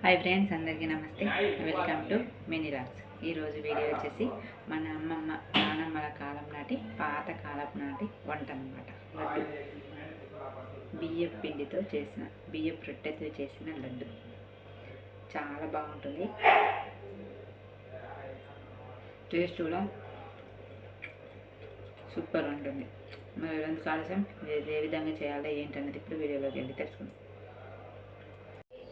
Hi friends, అందరికీ నమస్తే. Welcome to Mini Rocks. ఈరోజు వీడియో వచ్చేసి మన అమ్మమ్మ నానమ్మల కాలం నాటి పాత కాలపు నాటి వంట అన్నమాట. లడ్డు, బియ్యపు పిండితో చేసిన, బియ్యపు రొట్టెతో చేసిన లడ్డు చాలా బాగుంటుంది. టేస్ట్ కూడా సూపర్ ఉంటుంది. మరి ఎందుకు ఆలస్యం, ఏ విధంగా చేయాలో ఏంటన్నది ఇప్పుడు వీడియోలోకి వెళ్ళి తెలుసుకుందాం.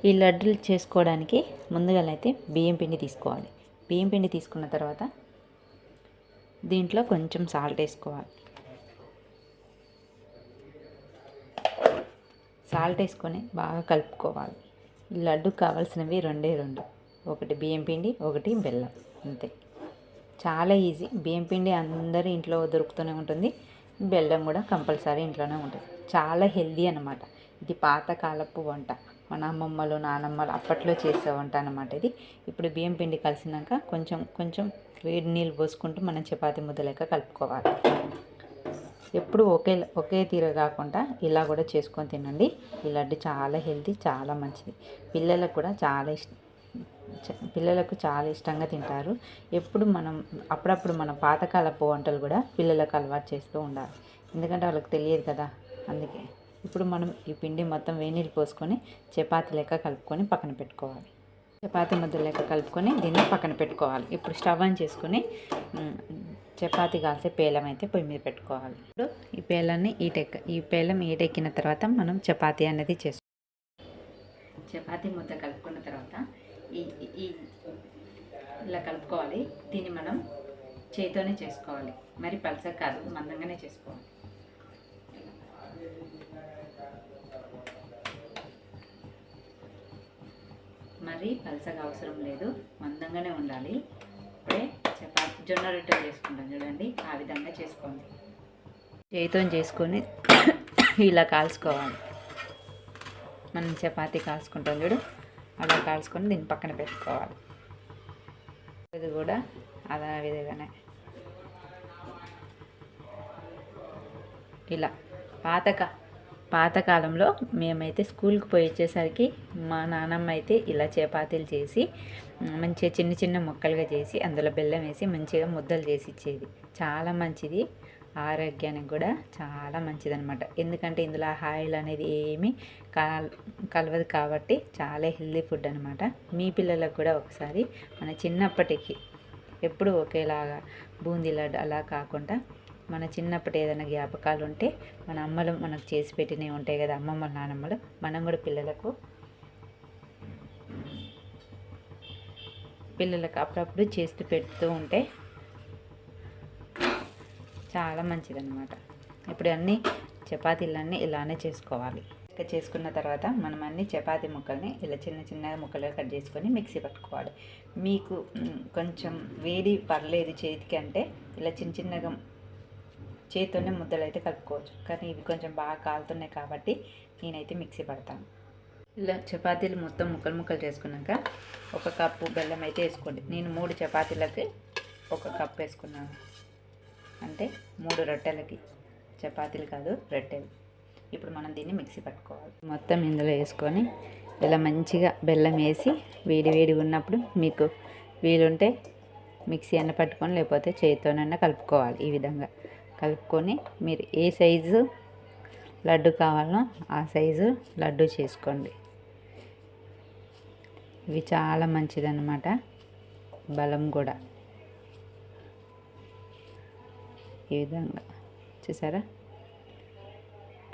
ఈ లడ్డూలు చేసుకోవడానికి ముందుగా అయితే బియ్యం పిండి తీసుకోవాలి. బియ్యం పిండి తీసుకున్న తర్వాత దీంట్లో కొంచెం సాల్ట్ వేసుకోవాలి. సాల్ట్ వేసుకొని బాగా కలుపుకోవాలి. ఈ లడ్డుకు కావాల్సినవి రెండు, ఒకటి బియ్యం పిండి, ఒకటి బెల్లం, అంతే. చాలా ఈజీ. బియ్యం పిండి అందరి ఇంట్లో దొరుకుతూనే ఉంటుంది, బెల్లం కూడా కంపల్సరీ ఇంట్లోనే ఉంటుంది. చాలా హెల్దీ అన్నమాట. ఇది పాతకాలపు వంట, మన అమ్మమ్మలు నానమ్మలు అప్పట్లో చేసే వంట అన్నమాట ఇది. ఇప్పుడు బియ్యం పిండి కలిసినాక కొంచెం కొంచెం వేడి నీళ్ళు పోసుకుంటూ మనం చపాతీ ముద్ద లెక్క కలుపుకోవాలి. ఎప్పుడు ఒకే తీర కాకుండా ఇలా కూడా చేసుకొని తినండి. ఈ లడ్డు చాలా హెల్తీ, చాలా మంచిది. పిల్లలకు చాలా ఇష్టంగా తింటారు. అప్పుడప్పుడు మన పాతకాలపు వంటలు కూడా పిల్లలకు అలవాటు చేస్తూ ఉండాలి, ఎందుకంటే వాళ్ళకి తెలియదు కదా. అందుకే ఇప్పుడు మనం ఈ పిండి మొత్తం వేనీళ్ళు పోసుకొని చపాతీ లెక్క కలుపుకొని పక్కన పెట్టుకోవాలి. చపాతీ ముద్ద లెక్క కలుపుకొని దీన్ని పక్కన పెట్టుకోవాలి. ఇప్పుడు స్టవ్ ఆన్ చేసుకొని చపాతీ కాల్చే పేలం అయితే పొయ్యి మీద పెట్టుకోవాలి. ఇప్పుడు ఈ పేలం ఈటెక్కిన తర్వాత మనం చపాతీ అనేది చపాతీ ముద్ద కలుపుకున్న తర్వాత ఇలా కలుపుకోవాలి. దీన్ని మనం చేతితోనే చేసుకోవాలి, మరి పలసగా కాదు, మందంగానే చేసుకోవాలి. మరి పలసగా అవసరం లేదు, మందంగానే ఉండాలి. ఇప్పుడే జొన్న రొట్టెలు చేసుకుంటాం చూడండి, ఆ విధంగా చేసుకోండి. చేతితో చేసుకొని ఇలా కాల్చుకోవాలి. మనం చపాతీ కాల్చుకుంటాం చూడు, అలా కాల్చుకొని దీన్ని పక్కన పెట్టుకోవాలి. ఇది కూడా అదే విధంగానే ఇలా పాతకాలంలో మేమైతే స్కూల్కి పోయి వచ్చేసరికి మా నాన్నమ్మ అయితే ఇలా చపాతీలు చేసి మంచిగా చిన్న చిన్న ముక్కలుగా చేసి అందులో బెల్లం వేసి మంచిగా ముద్దలు చేసి ఇచ్చేది. చాలా మంచిది, ఆరోగ్యానికి కూడా చాలా మంచిది అనమాట. ఎందుకంటే ఇందులో ఆయిల్ అనేది ఏమీ కలవదు కాబట్టి చాలా హెల్దీ ఫుడ్ అనమాట. మీ పిల్లలకు కూడా ఒకసారి మన చిన్నప్పటికి ఎప్పుడు ఒకేలాగా బూందీ లడ్డు అలా కాకుండా మన చిన్నప్పటి ఏదైనా జ్ఞాపకాలు ఉంటే మన అమ్మలు మనకు చేసి పెట్టినవి ఉంటాయి కదా, అమ్మమ్మలు నానమ్మలు, మనం కూడా పిల్లలకు అప్పుడప్పుడు చేస్తూ పెడుతూ ఉంటే చాలా మంచిదన్నమాట. ఇప్పుడు అన్నీ చపాతీలన్నీ ఇలానే చేసుకోవాలి. ఇంకా చేసుకున్న తర్వాత మనం అన్ని చపాతీ ముక్కల్ని ఇలా చిన్న చిన్న ముక్కలుగా కట్ చేసుకొని మిక్సీ పట్టుకోవాలి. మీకు కొంచెం వేడి పర్లేదు చేతికి అంటే ఇలా చిన్న చిన్నగా చేతితోనే ముద్దలు అయితే కలుపుకోవచ్చు, కానీ ఇవి కొంచెం బాగా కాలుతున్నాయి కాబట్టి నేనైతే మిక్సీ పడతాను. ఇలా చపాతీలు మొత్తం ముక్కలు చేసుకున్నాక 1 కప్పు బెల్లం అయితే వేసుకోండి. నేను 3 చపాతీలకి 1 కప్పు వేసుకున్నాను, అంటే 3 రొట్టెలకి. చపాతీలు కాదు, రొట్టెలు. ఇప్పుడు మనం దీన్ని మిక్సీ పట్టుకోవాలి. మొత్తం ఇందులో వేసుకొని ఇలా మంచిగా బెల్లం వేసి వేడి ఉన్నప్పుడు మీకు వీలుంటే మిక్సీ అన్న పట్టుకొని, లేకపోతే చేతితోనన్నా కలుపుకోవాలి. ఈ విధంగా కలుపుకొని మీరు ఏ సైజు లడ్డు కావాలో ఆ సైజు లడ్డు చేసుకోండి. ఇవి చాలా మంచిదన్నమాట, బలం కూడా. ఈ విధంగా చూసారా,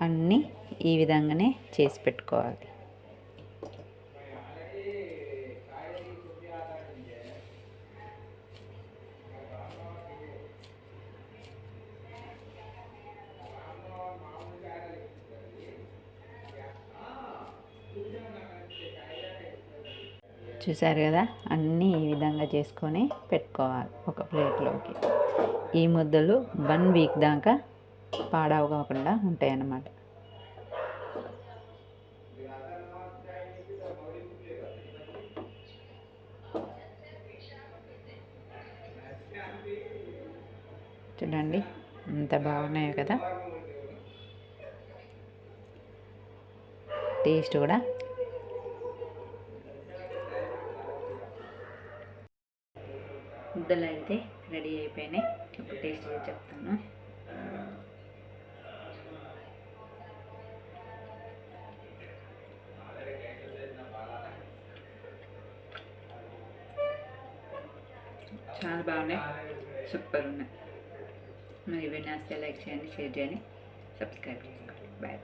అన్నీ ఈ విధంగానే చేసి పెట్టుకోవాలి. చూసారు కదా, అన్నీ ఈ విధంగా చేసుకొని పెట్టుకోవాలి ఒక ప్లేట్లోకి. ఈ ముద్దలు 1 వీక్ దాకా పాడవకుండా ఉంటాయి అన్నమాట. చూడండి ఎంత బాగున్నాయో కదా, టేస్ట్ కూడా ముద్దలు అయితే రెడీ అయిపోయినాయి. ఇప్పుడు టేస్ట్ చేసి చెప్తాను. చాలా బాగున్నాయి, సూపర్ ఉన్నాయి. మరి ఇవి నచ్చితే లైక్ చేయండి, షేర్ చేయండి, సబ్స్క్రైబ్ చేసుకోండి. బాయ్.